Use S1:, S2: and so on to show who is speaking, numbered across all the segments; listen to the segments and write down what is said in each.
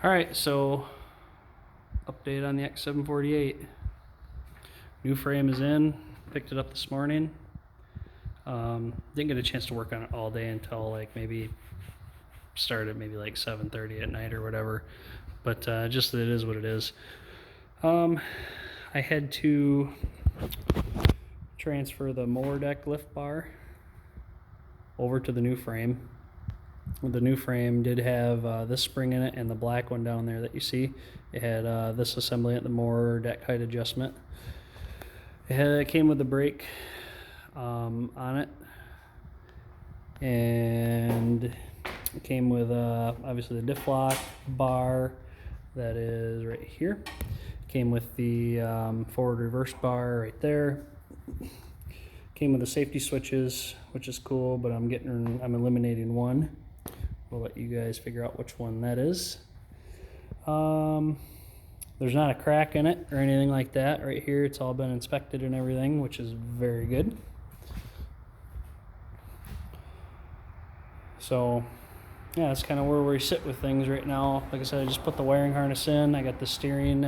S1: Alright, so update on the X748. New frame is in, picked it up this morning. Didn't get a chance to work on it all day until like maybe started maybe like 7:30 at night or whatever. But just it is what it is. I had to transfer the mower deck lift bar over to the new frame. The new frame did have this spring in it and the black one down there that you see. It had this assembly at the mower deck height adjustment. It came with the brake on it, and it came with obviously the diff lock bar that is right here. Came with the forward reverse bar right there. Came with the safety switches, which is cool, but I'm eliminating one. We'll let you guys figure out which one that is. There's not a crack in it or anything like that. Right here, it's all been inspected and everything, which is very good. So, yeah, that's kind of where we sit with things right now. Like I said, I just put the wiring harness in. I got the steering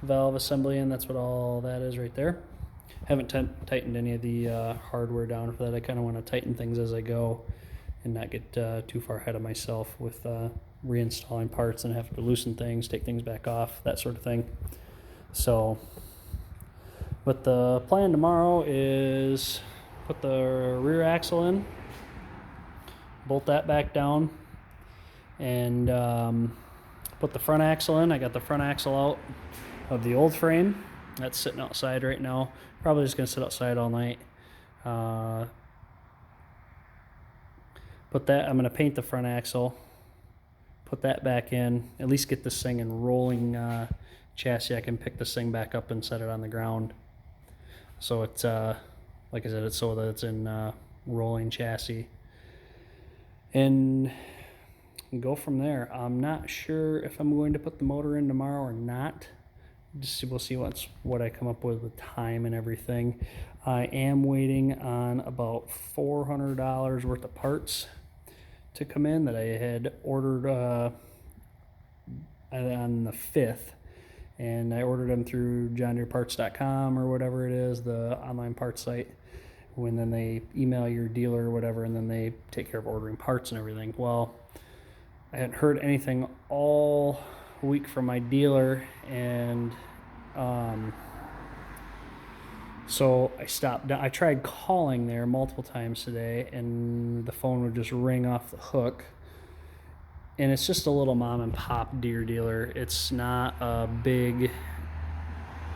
S1: valve assembly in. That's what all that is right there. Haven't tightened any of the hardware down for that. I kind of want to tighten things as I go and not get too far ahead of myself with reinstalling parts and have to loosen things, take things back off, that sort of thing. So, but the plan tomorrow is put the rear axle in, bolt that back down, and put the front axle in. I got the front axle out of the old frame. That's sitting outside right now. Probably just gonna sit outside all night. I'm gonna paint the front axle, put that back in, at least get this thing in rolling chassis. I can pick this thing back up and set it on the ground. So it's, like I said, it's so that it's in rolling chassis. And go from there. I'm not sure if I'm going to put the motor in tomorrow or not. We'll see what I come up with time and everything. I am waiting on about $400 worth of parts to come in that I had ordered on the 5th, and I ordered them through johndeereparts.com or whatever it is, the online parts site. Then they email your dealer or whatever, and then they take care of ordering parts and everything. Well, I hadn't heard anything all week from my dealer, and so I stopped down. I tried calling there multiple times today, and the phone would just ring off the hook. And it's just a little mom and pop Deere dealer. It's not a big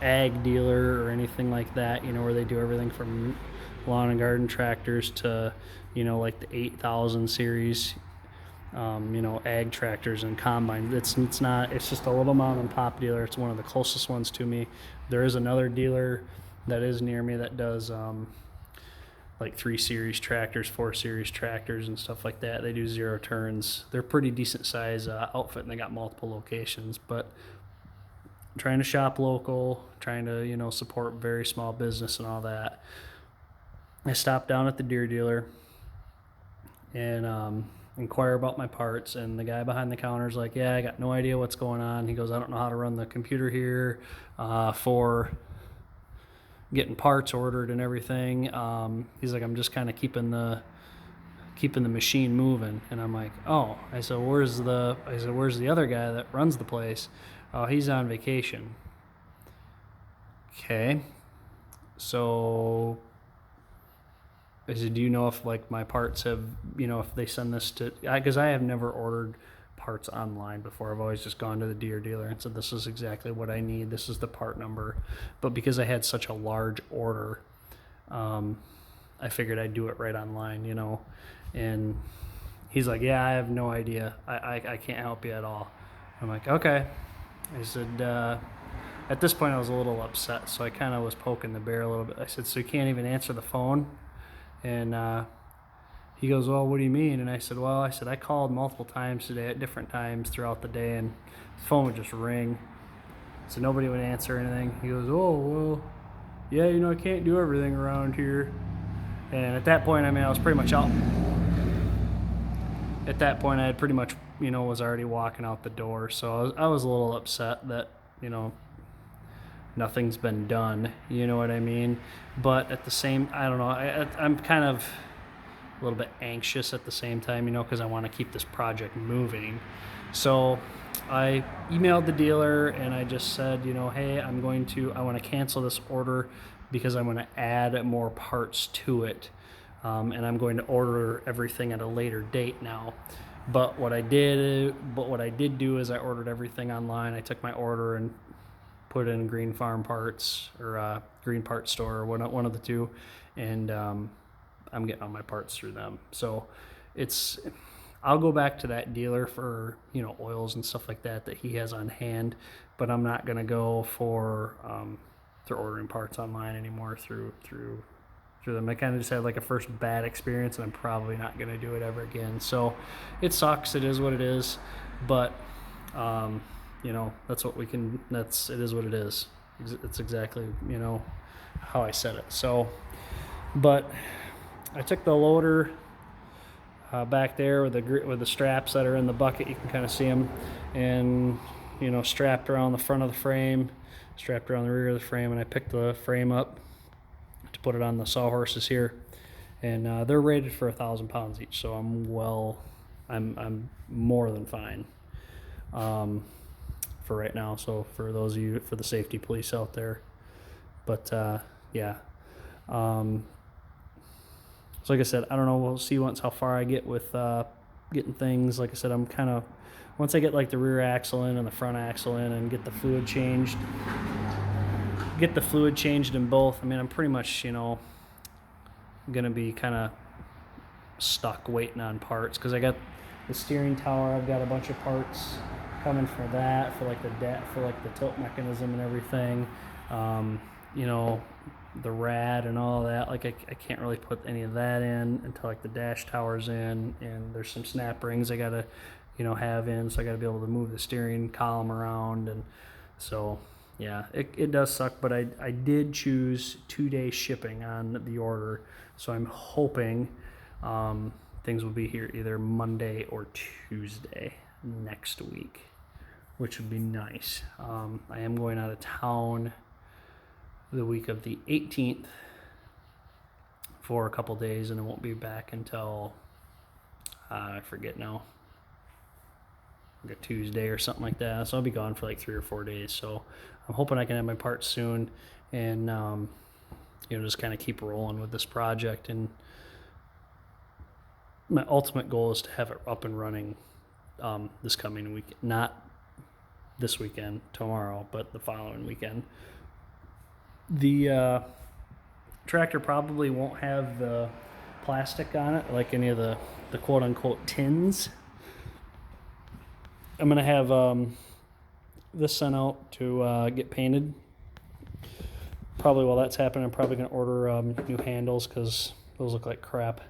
S1: ag dealer or anything like that, where they do everything from lawn and garden tractors to, like the 8000 series, ag tractors and combines. It's not, it's just a little mom and pop dealer. It's one of the closest ones to me. There is another dealer that is near me that does like 3 series tractors, 4 series tractors and stuff like that. They do 0 turns. They're pretty decent size outfit, and they got multiple locations. But I'm trying to shop local, trying to support very small business and all that. I stopped down at the Deere dealer and inquire about my parts, and the guy behind the counter is like, yeah, I got no idea what's going on. He goes, I don't know how to run the computer here for getting parts ordered and everything. He's like, I'm just kind of keeping the machine moving. And I'm like, oh. I said, where's the other guy that runs the place? Oh, he's on vacation. Okay. So I said, do you know if like my parts have, if they send this to, because I have never ordered parts online before. I've always just gone to the Deere dealer and said, this is exactly what I need. This is the part number. But because I had such a large order, I figured I'd do it right online, and he's like, yeah, I have no idea. I can't help you at all. I'm like, okay. I said, at this point I was a little upset, so I kind of was poking the bear a little bit. I said, so you can't even answer the phone? And he goes, well, what do you mean? And I said, I called multiple times today at different times throughout the day, and the phone would just ring. So nobody would answer anything. He goes, oh, well, yeah, I can't do everything around here. And at that point, I was pretty much out. at that point I had pretty much, was already walking out the door. So I was a little upset that, nothing's been done, you know what I mean? But at the same, I don't know, I'm kind of a little bit anxious at the same time, because I want to keep this project moving. So I emailed the dealer and I just said, hey, I want to cancel this order because I'm going to add more parts to it. And I'm going to order everything at a later date now. But what I did do is I ordered everything online. I took my order and put it in Green Farm Parts or Green Parts Store, or one of the two, and I'm getting all my parts through them. So I'll go back to that dealer for oils and stuff like that he has on hand, but I'm not gonna go for ordering parts online anymore through them. I kind of just had like a first bad experience, and I'm probably not gonna do it ever again. So it sucks. It is what it is, but that's what we can. It is what it is. It's exactly how I said it. So, but I took the loader back there with the straps that are in the bucket. You can kind of see them, and strapped around the front of the frame, strapped around the rear of the frame, and I picked the frame up to put it on the sawhorses here, and they're rated for 1,000 pounds each. So I'm more than fine for right now. So for those of you, for the safety police out there, but yeah. So like I said, I don't know. We'll see how far I get with getting things. Like I said, I'm kind of, once I get like the rear axle in and the front axle in and get the fluid changed in both. I mean, I'm pretty much, gonna be kind of stuck waiting on parts, because I got the steering tower. I've got a bunch of parts coming for that, for like the tilt mechanism and everything. The rad and all that, like I can't really put any of that in until like the dash tower's in, and there's some snap rings I gotta have in, so I gotta be able to move the steering column around. And so yeah, it does suck, but I did choose 2-day shipping on the order, so I'm hoping things will be here either Monday or Tuesday next week, which would be nice. I am going out of town the week of the 18th for a couple days, and I won't be back until I forget now, like a Tuesday or something like that. So I'll be gone for like 3 or 4 days. So I'm hoping I can have my parts soon, and just kind of keep rolling with this project. And my ultimate goal is to have it up and running this coming week, not this weekend, tomorrow, but the following weekend. The tractor probably won't have the plastic on it, like any of the quote-unquote tins. I'm going to have this sent out to get painted. Probably while that's happening, I'm probably going to order new handles, because those look like crap.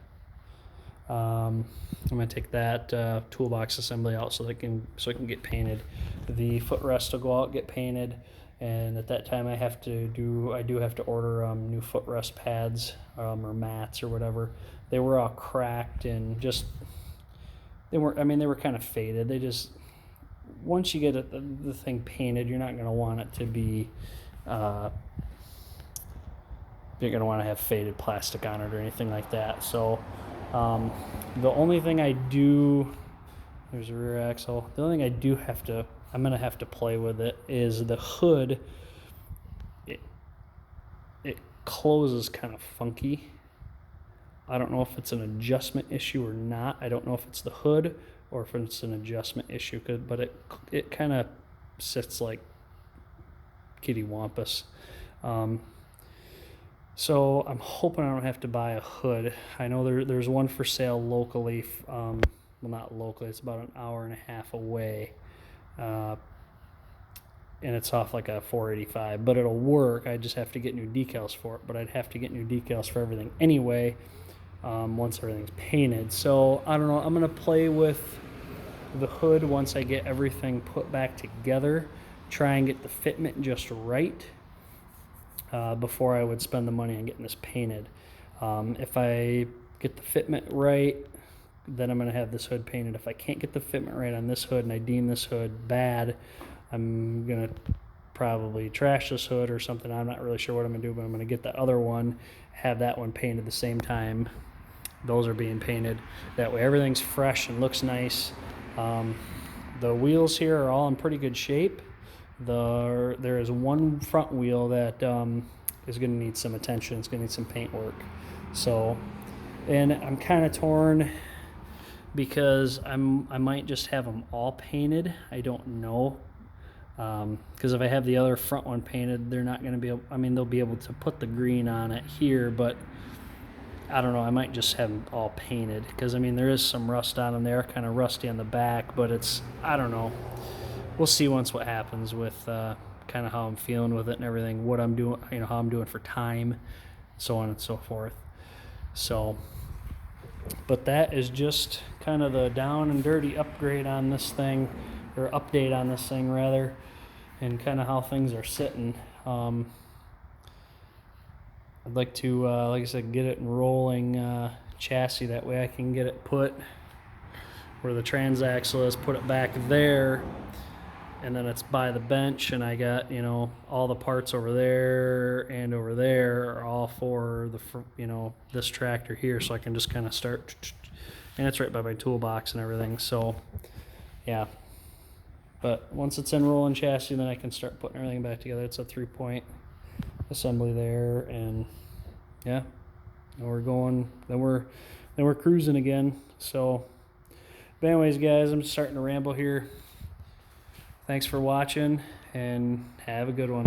S1: I'm going to take that toolbox assembly out so it can get painted. The footrest will go out, get painted. And at that time, I do have to order new footrest pads or mats or whatever. They were all cracked and they were kind of faded. They just, once you get the thing painted, you're not going to want it to be, you're going to want to have faded plastic on it or anything like that. So the only thing I do, there's a rear axle. The only thing I'm going to have to play with it is the hood. It closes kind of funky. I don't know if it's an adjustment issue or not. I don't know if it's the hood or if it's an adjustment issue, but it kind of sits like kitty wampus. So I'm hoping I don't have to buy a hood. I know there's one for sale locally. Well, not locally. It's about an hour and a half away. And it's off like a 485, but it'll work. I just have to get new decals for it, but I'd have to get new decals for everything anyway once everything's painted. So I don't know. I'm going to play with the hood once I get everything put back together, try and get the fitment just right before I would spend the money on getting this painted. If I get the fitment right, then I'm going to have this hood painted. If I can't get the fitment right on this hood and I deem this hood bad, I'm going to probably trash this hood or something. I'm not really sure what I'm going to do, but I'm going to get the other one, have that one painted the same time those are being painted. That way everything's fresh and looks nice. The wheels here are all in pretty good shape. There is one front wheel that is going to need some attention. It's going to need some paint work. So, and I'm kind of torn because I might just have them all painted. I don't know. Because if I have the other front one painted, they're not going to be able, I mean, they'll be able to put the green on it here, but I don't know, I might just have them all painted, because I mean, there is some rust on them there, kind of rusty on the back, but it's, I don't know. We'll see once what happens with kind of how I'm feeling with it and everything, what I'm doing, you know, how I'm doing for time, so on and so forth. So, but that is just kind of the down and dirty upgrade on this thing, or update on this thing rather, and kind of how things are sitting. I'd like to, like I said, get it in rolling chassis. That way I can get it put where the transaxle is, put it back there, and then it's by the bench, and I got, you know, all the parts over there and over there are all for the, you know, this tractor here, so I can just kind of start, and it's right by my toolbox and everything. So yeah, but once it's in rolling chassis, then I can start putting everything back together. It's a 3-point assembly there, and yeah, and we're going, then we're cruising again. So, but anyways, guys, I'm starting to ramble here. Thanks for watching, and have a good one.